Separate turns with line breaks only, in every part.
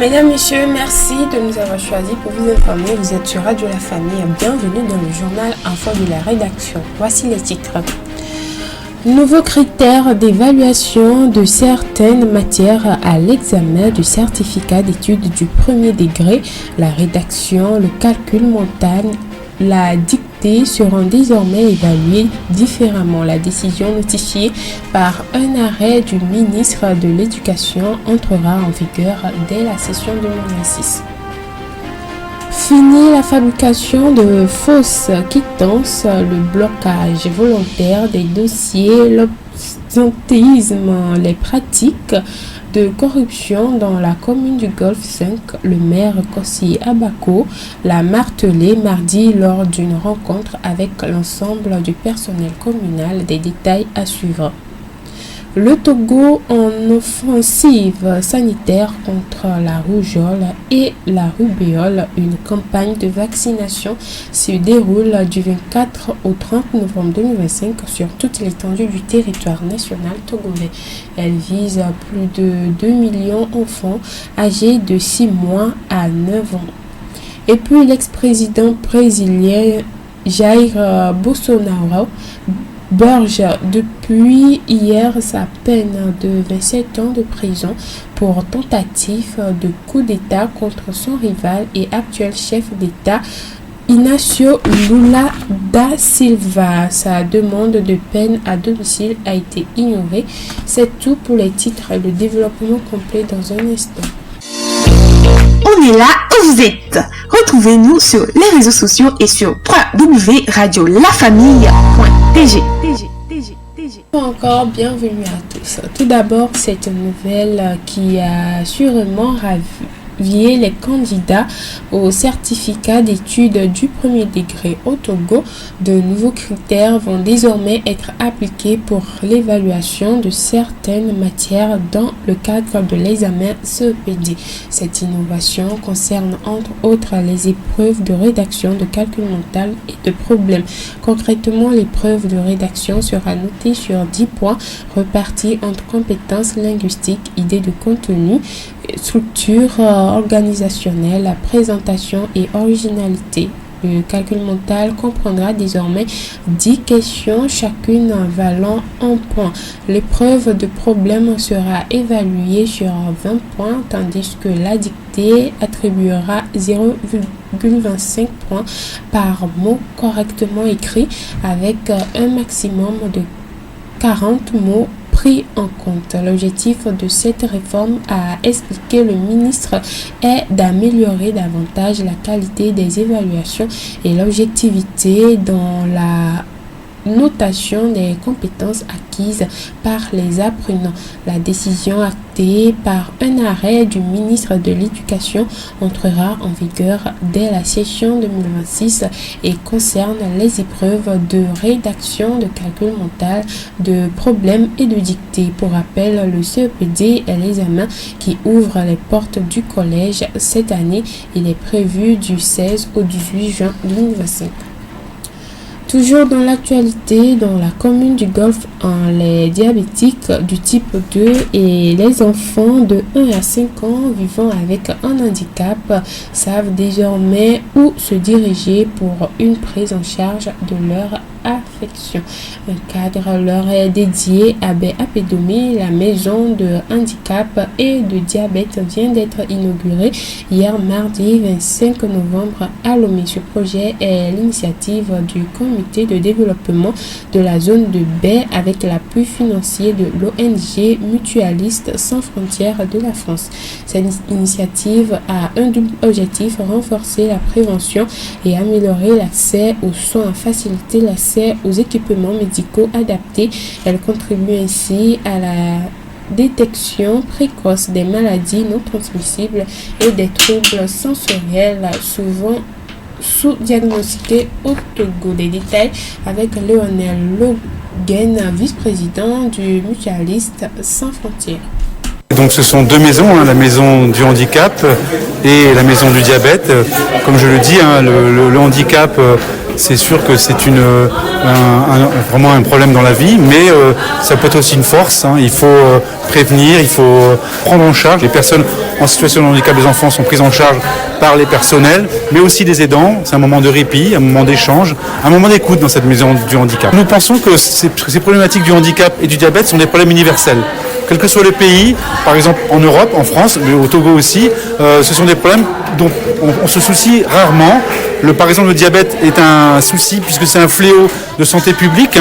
Mesdames, Messieurs, merci de nous avoir choisis pour vous informer. Vous êtes sur Radio La Famille. Bienvenue dans le journal Info de la rédaction. Voici les titres. Nouveaux critères d'évaluation de certaines matières à l'examen du certificat d'études du premier degré. La rédaction, le calcul mental, la dictée seront désormais évalués différemment. La décision notifiée par un arrêt du ministre de l'Éducation entrera en vigueur dès la session 2026. Fini la fabrication de fausses quittances, le blocage volontaire des dossiers, l'absentéisme, les pratiques de corruption dans la commune du Golfe 5, le maire Kossi Abako l'a martelé mardi lors d'une rencontre avec l'ensemble du personnel communal. Des détails à suivre. Le Togo en offensive sanitaire contre la rougeole et la rubéole. Une campagne de vaccination se déroule du 24 au 30 novembre 2025 sur toute l'étendue du territoire national togolais. Elle vise plus de 2 millions d'enfants âgés de 6 mois à 9 ans. Et puis l'ex-président brésilien Jair Bolsonaro purge depuis hier sa peine de 27 ans de prison pour tentative de coup d'État contre son rival et actuel chef d'État Inácio Lula da Silva. Sa demande de peine à domicile a été ignorée. C'est tout pour les titres et le développement complet dans un instant.
On est là où vous êtes. Retrouvez-nous sur les réseaux sociaux et sur www.radiolafamille.tg.
Encore bienvenue à tous. Tout d'abord, cette nouvelle qui a sûrement ravi les candidats au certificat d'études du premier degré au Togo. De nouveaux critères vont désormais être appliqués pour l'évaluation de certaines matières dans le cadre de l'examen CEPD. Cette innovation concerne entre autres les épreuves de rédaction, de calcul mental et de problèmes. Concrètement, l'épreuve de rédaction sera notée sur 10 points repartis entre compétences linguistiques, idées de contenu, structure organisationnelle, présentation et originalité. Le calcul mental comprendra désormais 10 questions, chacune valant 1 point. L'épreuve de problème sera évaluée sur 20 points, tandis que la dictée attribuera 0,25 points par mot correctement écrit, avec un maximum de 40 mots pris en compte. L'objectif de cette réforme, a expliqué le ministre, est d'améliorer davantage la qualité des évaluations et l'objectivité dans la notation des compétences acquises par les apprenants. La décision actée par un arrêt du ministre de l'Éducation entrera en vigueur dès la session 2026 et concerne les épreuves de rédaction, de calcul mental, de problèmes et de dictée. Pour rappel, le CEPD est l'examen qui ouvre les portes du collège cette année. Il est prévu du 16 au 18 juin 2025. Toujours dans l'actualité, dans la commune du Golfe, les diabétiques du type 2 et les enfants de 1 à 5 ans vivant avec un handicap savent désormais où se diriger pour une prise en charge de leur affection. Un cadre leur est dédié à Apédomie. La maison de handicap et de diabète vient d'être inaugurée hier mardi 25 novembre à Lomé. Ce projet est l'initiative du comité de développement de la zone de baie avec l'appui financier de l'ONG Mutualistes sans frontières de la France. Cette initiative a un double objectif: renforcer la prévention et améliorer l'accès aux soins, faciliter l'accès aux équipements médicaux adaptés. Elle contribue ainsi à la détection précoce des maladies non transmissibles et des troubles sensoriels souvent sous-diagnostiqués au Togo. Des détails avec Lionel Logen, vice-président du Mutualiste sans frontières.
Donc ce sont deux maisons, la maison du handicap et la maison du diabète. Comme je le dis, le handicap, c'est sûr que c'est vraiment un problème dans la vie, mais ça peut être aussi une force. Hein. Il faut prévenir, il faut prendre en charge. Les personnes en situation de handicap, les enfants sont pris en charge par les personnels, mais aussi les aidants. C'est un moment de répit, un moment d'échange, un moment d'écoute dans cette maison du handicap. Nous pensons que ces problématiques du handicap et du diabète sont des problèmes universels. Quel que soit le pays, par exemple en Europe, en France, mais au Togo aussi, ce sont des problèmes dont on se soucie rarement. Par exemple, le diabète est un souci puisque c'est un fléau de santé publique,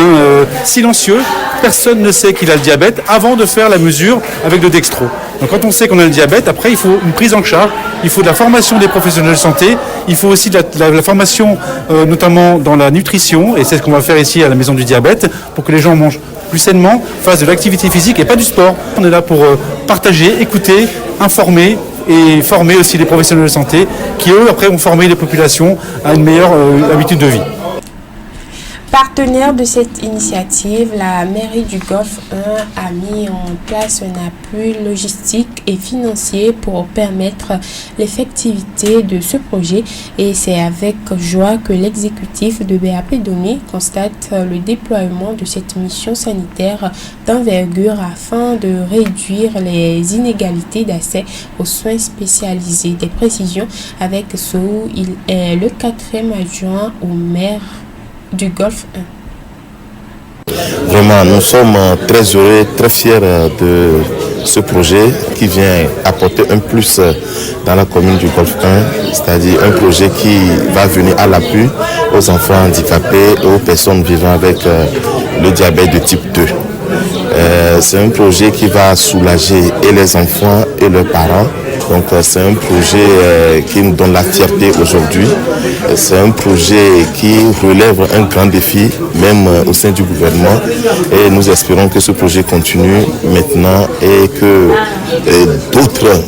silencieux. Personne ne sait qu'il a le diabète avant de faire la mesure avec le dextro. Donc quand on sait qu'on a le diabète, après il faut une prise en charge, il faut de la formation des professionnels de santé, il faut aussi de la formation notamment dans la nutrition, et c'est ce qu'on va faire ici à la maison du diabète, pour que les gens mangent plus sainement, fassent de l'activité physique et pas du sport. On est là pour partager, écouter, informer et former aussi les professionnels de santé qui, eux, après, vont former les populations à une meilleure habitude de vie.
Partenaire de cette initiative, la mairie du Golfe 1 a mis en place un appui logistique et financier pour permettre l'effectivité de ce projet, et c'est avec joie que l'exécutif de BAP Donné constate le déploiement de cette mission sanitaire d'envergure afin de réduire les inégalités d'accès aux soins spécialisés. Des précisions avec Sou, il est le 4e adjoint au maire du Golfe 1.
Vraiment, nous sommes très heureux, très fiers de ce projet qui vient apporter un plus dans la commune du Golfe 1, c'est-à-dire un projet qui va venir à l'appui aux enfants handicapés et aux personnes vivant avec le diabète de type 2. C'est un projet qui va soulager et les enfants et leurs parents. Donc c'est un projet qui nous donne la fierté aujourd'hui. C'est un projet qui relève un grand défi, même au sein du gouvernement. Et nous espérons que ce projet continue maintenant et que d'autres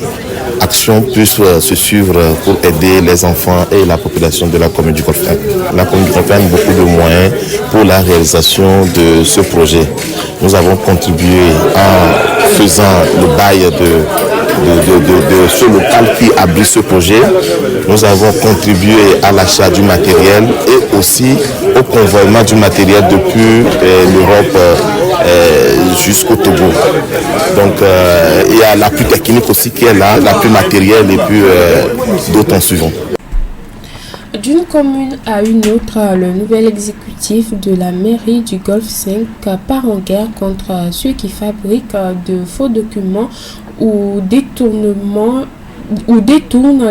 actions puissent se suivre pour aider les enfants et la population de la commune du Golfe 1. La commune du Golfe 1 a beaucoup de moyens pour la réalisation de ce projet. Nous avons contribué en faisant le bail de ce local qui abrite ce projet. Nous avons contribué à l'achat du matériel et aussi au convoiement du matériel depuis l'Europe jusqu'au Togo. Donc il y a l'appui technique aussi qui est là, l'appui matériel et puis d'autres en suivant.
D'une commune à une autre, le nouvel exécutif de la mairie du Golfe 5 part en guerre contre ceux qui fabriquent de faux documents ou détournent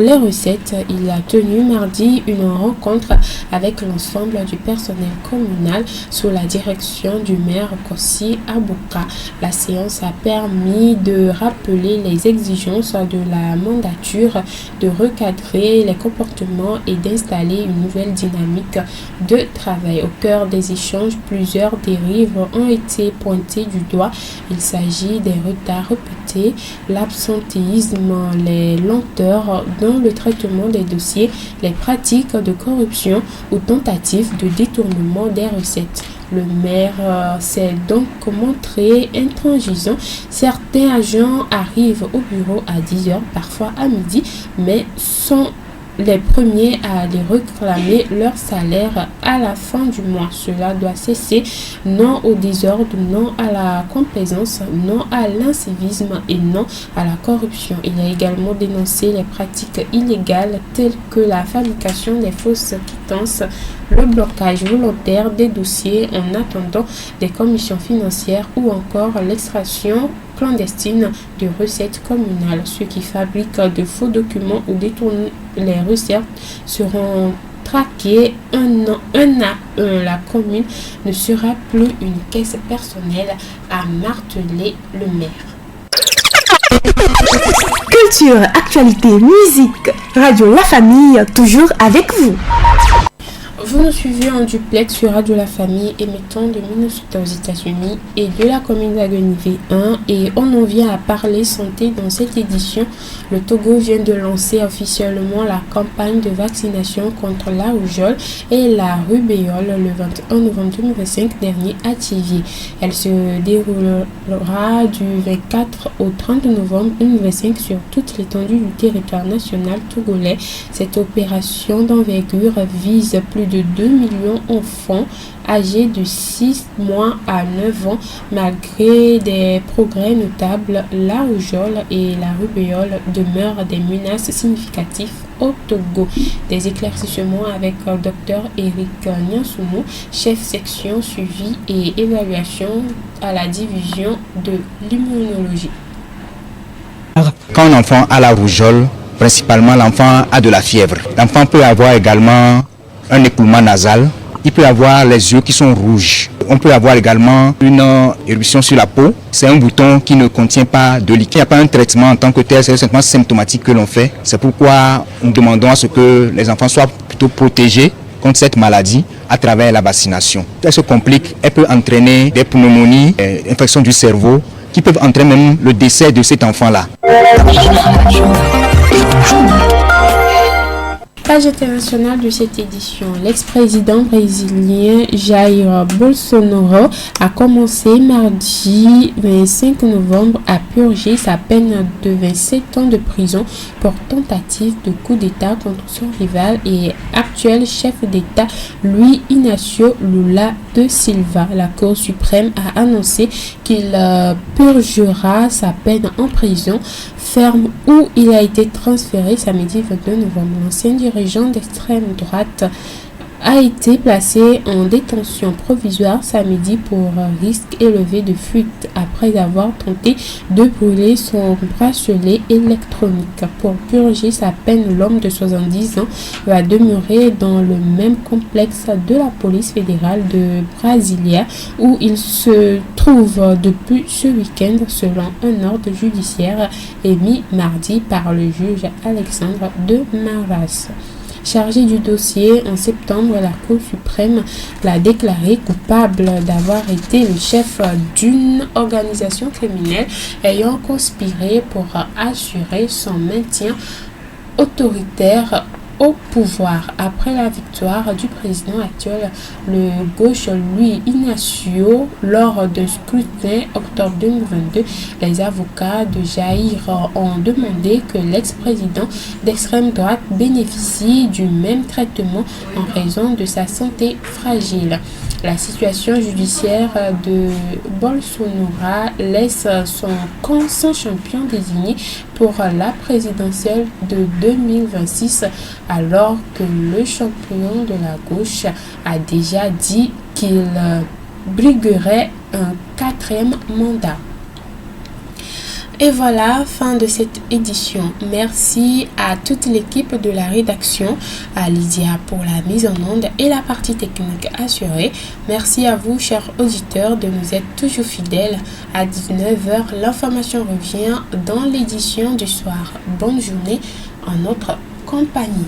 les recettes. Il a tenu mardi une rencontre avec l'ensemble du personnel communal sous la direction du maire Kossi Abouka. La séance a permis de rappeler les exigences de la mandature, de recadrer les comportements et d'installer une nouvelle dynamique de travail. Au cœur des échanges, plusieurs dérives ont été pointées du doigt. Il s'agit des retards répétés, l'absentéisme, les lenteurs dans le traitement des dossiers, les pratiques de corruption ou tentatives de détournement des recettes. Le maire s'est donc montré intransigeant. Certains agents arrivent au bureau à 10h, parfois à midi, mais sont les premiers à aller réclamer leur salaire à la fin du mois. Cela doit cesser. Non au désordre, non à la complaisance, non à l'incivisme et non à la corruption. Il a également dénoncé les pratiques illégales telles que la fabrication des fausses quittances, le blocage volontaire des dossiers en attendant des commissions financières ou encore l'extraction clandestine de recettes communales. Ceux qui fabriquent de faux documents ou détournent les recettes seront traqués un à un. La commune ne sera plus une caisse personnelle, a martelé le maire.
Culture, actualité, musique, Radio La Famille, toujours avec vous.
Vous nous suivez en duplex sur Radio La Famille, émettant de Minnesota aux États-Unis et de la commune d'Aguenivé 1, et on en vient à parler santé dans cette édition. Le Togo vient de lancer officiellement la campagne de vaccination contre la rougeole et la rubéole le 21 novembre 2025 dernier à Thiviers. Elle se déroulera du 24 au 30 novembre 2025 sur toute l'étendue du territoire national togolais. Cette opération d'envergure vise plus de de 2 millions d'enfants âgés de 6 mois à 9 ans. Malgré des progrès notables, la rougeole et la rubéole demeurent des menaces significatives au Togo. Des éclaircissements avec le docteur Eric Nyansounou, chef section suivi et évaluation à la division de l'immunologie.
Quand un enfant a la rougeole, principalement l'enfant a de la fièvre. L'enfant peut avoir également un écoulement nasal. Il peut avoir les yeux qui sont rouges. On peut avoir également une éruption sur la peau. C'est un bouton qui ne contient pas de liquide. Il n'y a pas un traitement en tant que tel, c'est un traitement symptomatique que l'on fait. C'est pourquoi nous demandons à ce que les enfants soient plutôt protégés contre cette maladie à travers la vaccination. Elle se complique, elle peut entraîner des pneumonies, des infections du cerveau, qui peuvent entraîner même le décès de cet enfant-là.
Page internationale de cette édition. L'ex-président brésilien Jair Bolsonaro a commencé mardi 25 novembre à purger sa peine de 27 ans de prison pour tentative de coup d'État contre son rival et actuel chef d'État Luiz Inácio Lula da Silva. La Cour suprême a annoncé qu'il purgera sa peine en prison ferme où il a été transféré samedi 22 novembre. L'ancien dirigeant d'extrême droite a été placé en détention provisoire samedi pour risque élevé de fuite après avoir tenté de brûler son bracelet électronique. Pour purger sa peine, l'homme de 70 ans va demeurer dans le même complexe de la police fédérale de Brasilia où il se trouve depuis ce week-end selon un ordre judiciaire émis mardi par le juge Alexandre de Maras. Chargé du dossier en septembre, la Cour suprême l'a déclaré coupable d'avoir été le chef d'une organisation criminelle ayant conspiré pour assurer son maintien autoritaire au pouvoir. Après la victoire du président actuel, le gauche Luiz Inácio lors d'un scrutin octobre 2022, les avocats de Jair ont demandé que l'ex-président d'extrême droite bénéficie du même traitement en raison de sa santé fragile. La situation judiciaire de Bolsonaro laisse son camp sans champion désigné pour la présidentielle de 2026 alors que le champion de la gauche a déjà dit qu'il briguerait un 4e mandat. Et voilà, fin de cette édition. Merci à toute l'équipe de la rédaction, à Lydia pour la mise en onde et la partie technique assurée. Merci à vous, chers auditeurs, de nous être toujours fidèles. À 19h, l'information revient dans l'édition du soir. Bonne journée en notre compagnie.